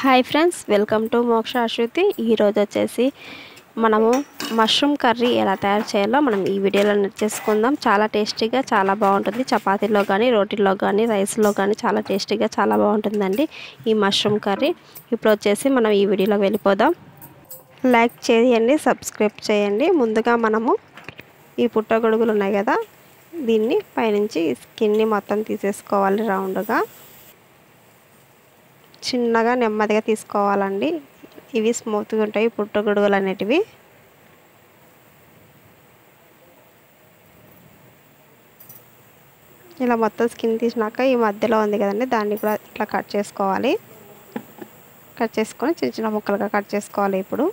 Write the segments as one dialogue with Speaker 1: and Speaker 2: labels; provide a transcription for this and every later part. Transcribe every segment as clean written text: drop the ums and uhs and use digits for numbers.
Speaker 1: Hi friends, welcome to మోక్ష అశ్రుతి. ఈరోజు వచ్చేసి మనము మష్రూమ్ కర్రీ ఎలా తయారు చేయాలో మనం ఈ వీడియోలో నేర్చేసుకుందాం. చాలా టేస్టీగా చాలా బాగుంటుంది. చపాతీలో కానీ, రోటీల్లో కానీ, రైస్లో కానీ చాలా టేస్టీగా చాలా బాగుంటుందండి ఈ మష్రూమ్ కర్రీ. ఇప్పుడు వచ్చేసి మనం ఈ వీడియోలో వెళ్ళిపోదాం. లైక్ చేయండి, సబ్స్క్రైబ్ చేయండి. ముందుగా మనము ఈ పుట్టగొడుగులు ఉన్నాయి కదా, దీన్ని పైనుంచి స్కిన్ని మొత్తం తీసేసుకోవాలి. రౌండ్గా చిన్నగా నెమ్మదిగా తీసుకోవాలండి. ఇవి స్మూత్గా ఉంటాయి పుట్టగొడుగులు అనేటివి. ఇలా మొత్తం స్కిన్ తీసినాక ఈ మధ్యలో ఉంది కదండి, దాన్ని కూడా ఇట్లా కట్ చేసుకోవాలి. కట్ చేసుకొని చిన్న చిన్న ముక్కలుగా కట్ చేసుకోవాలి. ఇప్పుడు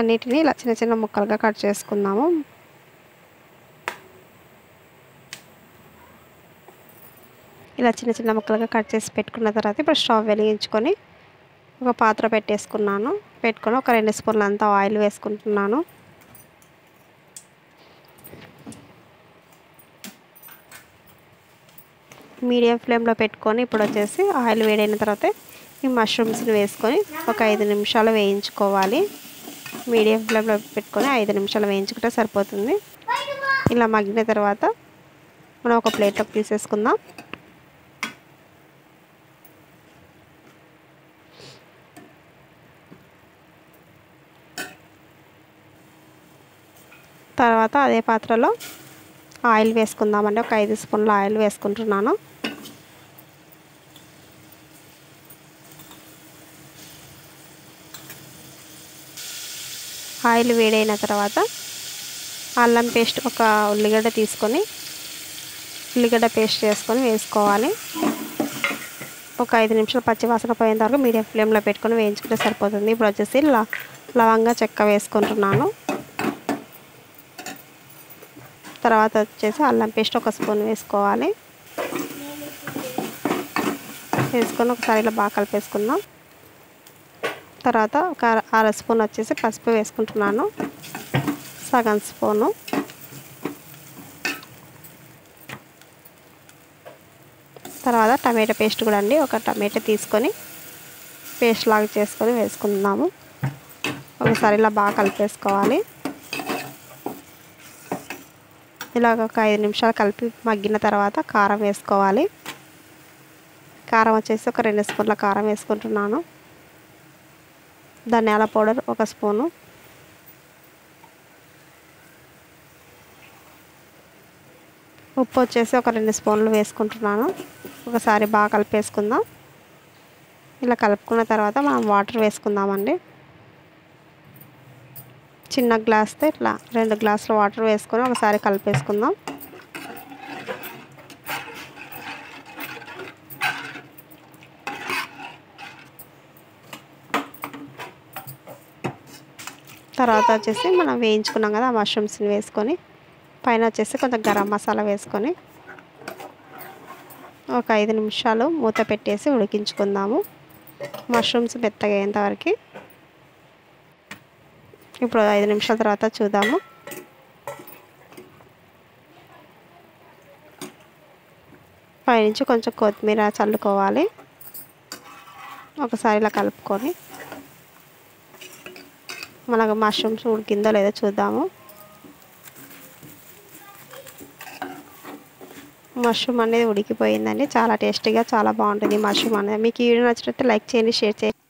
Speaker 1: అన్నిటినీ ఇలా చిన్న చిన్న ముక్కలుగా కట్ చేసుకుందాము. ఇలా చిన్న చిన్న ముక్కలుగా కట్ చేసి పెట్టుకున్న తర్వాత ఇప్పుడు స్టవ్ వెలిగించుకొని ఒక పాత్ర పెట్టుకొని ఒక 2 స్పూన్ల అంతా ఆయిల్ వేసుకుంటున్నాను. మీడియం ఫ్లేమ్లో పెట్టుకొని ఇప్పుడు వచ్చేసి ఆయిల్ వేడైన తర్వాత ఈ మష్రూమ్స్ని వేసుకొని ఒక 5 నిమిషాలు వేయించుకోవాలి. మీడియం ఫ్లేమ్లో పెట్టుకొని 5 నిమిషాలు వేయించుకుంటే సరిపోతుంది. ఇలా మగ్గిన తర్వాత మనం ఒక ప్లేట్లోకి తీసేసుకుందాం. తర్వాత అదే పాత్రలో ఆయిల్ వేసుకుందామండి. ఒక 5 స్పూన్ల ఆయిల్ వేసుకుంటున్నాను. ఆయిల్ వేడైన తర్వాత అల్లం పేస్ట్, ఒక ఉల్లిగడ్డ తీసుకొని ఉల్లిగడ్డ పేస్ట్ చేసుకొని వేసుకోవాలి. ఒక 5 నిమిషాలు పచ్చి వాసన పోయేంత వరకు మీడియం ఫ్లేమ్లో పెట్టుకొని వేయించుకుంటే సరిపోతుంది. ఇప్పుడు వచ్చేసి లవంగా చెక్క వేసుకుంటున్నాను. తర్వాత వచ్చేసి అల్లం పేస్ట్ ఒక స్పూన్ వేసుకోవాలి. వేసుకొని ఒకసారి ఇలా బాగా కలిపేసుకుందాం. తర్వాత ఒక 1/2 స్పూన్ వచ్చేసి పసుపు వేసుకుంటున్నాను. సగం స్పూను. తర్వాత టమాటా పేస్ట్ కూడా అండి, ఒక టమాటా తీసుకొని పేస్ట్ లాగా చేసుకొని వేసుకుందాము. ఒకసారి ఇలా బాగా కలిపేసుకోవాలి. ఇలాగ ఒక 5 నిమిషాలు కలిపి మగ్గిన తర్వాత కారం వేసుకోవాలి. కారం వచ్చేసి ఒక 2 స్పూన్ల కారం వేసుకుంటున్నాను. ధనియాల పౌడర్ ఒక స్పూను. ఉప్పు వచ్చేసి ఒక 2 స్పూన్లు వేసుకుంటున్నాను. ఒకసారి బాగా కలిపేసుకుందాం. ఇలా కలుపుకున్న తర్వాత మనం వాటర్ వేసుకుందామండి. చిన్న గ్లాస్తో ఇట్లా 2 గ్లాసుల వాటర్ వేసుకొని ఒకసారి కలిపేసుకుందాం. తర్వాత వచ్చేసి మనం వేయించుకున్నాం కదా ఆ మష్రూమ్స్ని వేసుకొని పైన వచ్చేసి కొంచెం గరం మసాలా వేసుకొని ఒక 5 నిమిషాలు మూత పెట్టేసి ఉడికించుకుందాము, మష్రూమ్స్ మెత్తగా అయ్యేంతవరకు. ఇప్పుడు 5 నిమిషాల తర్వాత చూద్దాము. పైనుంచి కొంచెం కొత్తిమీర చల్లుకోవాలి. ఒకసారి ఇలా కలుపుకొని మనకు మష్రూమ్స్ ఉడికిందో లేదో చూద్దాము. మష్రూమ్ అనేది ఉడికిపోయిందండి. చాలా టేస్టీగా చాలా బాగుంటుంది మష్రూమ్ అనేది. మీకు ఈ వీడియో నచ్చినట్లయితే లైక్ చేయండి, షేర్ చేయండి.